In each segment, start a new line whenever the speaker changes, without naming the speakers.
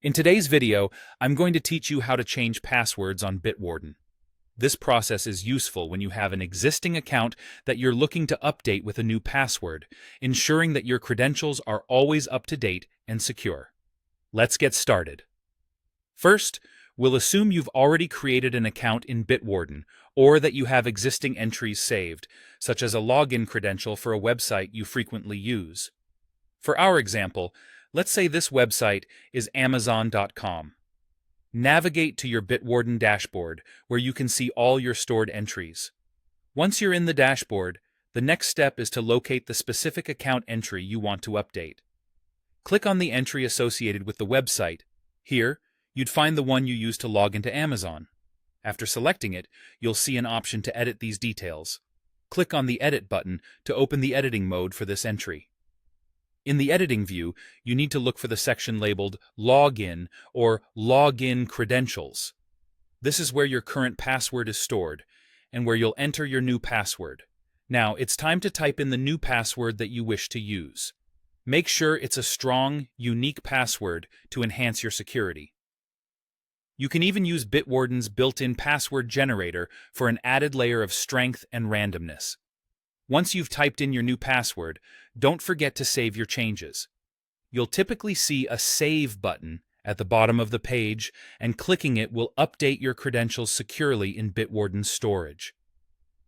In today's video, I'm going to teach you how to change passwords on Bitwarden. This process is useful when you have an existing account that you're looking to update with a new password, ensuring that your credentials are always up to date and secure. Let's get started. First, we'll assume you've already created an account in Bitwarden, or that you have existing entries saved, such as a login credential for a website you frequently use. For our example, let's say this website is Amazon.com. Navigate to your Bitwarden dashboard, where you can see all your stored entries. Once you're in the dashboard, the next step is to locate the specific account entry you want to update. Click on the entry associated with the website. Here, you'd find the one you used to log into Amazon. After selecting it, you'll see an option to edit these details. Click on the Edit button to open the editing mode for this entry. In the editing view, you need to look for the section labeled Login or Login Credentials. This is where your current password is stored, and where you'll enter your new password. Now, it's time to type in the new password that you wish to use. Make sure it's a strong, unique password to enhance your security. You can even use Bitwarden's built-in password generator for an added layer of strength and randomness. Once you've typed in your new password, don't forget to save your changes. You'll typically see a Save button at the bottom of the page, and clicking it will update your credentials securely in Bitwarden's storage.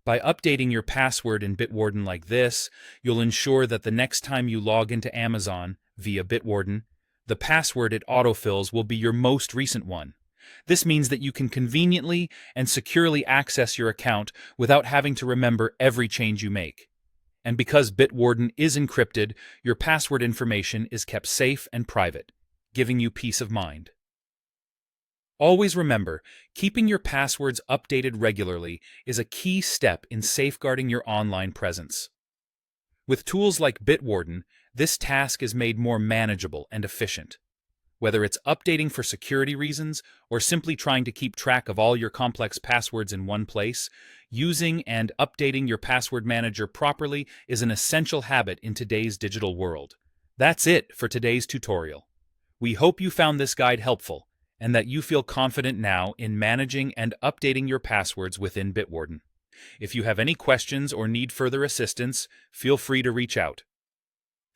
By updating your password in Bitwarden like this, you'll ensure that the next time you log into Amazon via Bitwarden, the password it autofills will be your most recent one. This means that you can conveniently and securely access your account without having to remember every change you make. And because Bitwarden is encrypted, your password information is kept safe and private, giving you peace of mind. Always remember, keeping your passwords updated regularly is a key step in safeguarding your online presence. With tools like Bitwarden, this task is made more manageable and efficient. Whether it's updating for security reasons or simply trying to keep track of all your complex passwords in one place, using and updating your password manager properly is an essential habit in today's digital world. That's it for today's tutorial. We hope you found this guide helpful and that you feel confident now in managing and updating your passwords within Bitwarden. If you have any questions or need further assistance, feel free to reach out.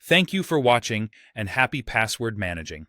Thank you for watching and happy password managing.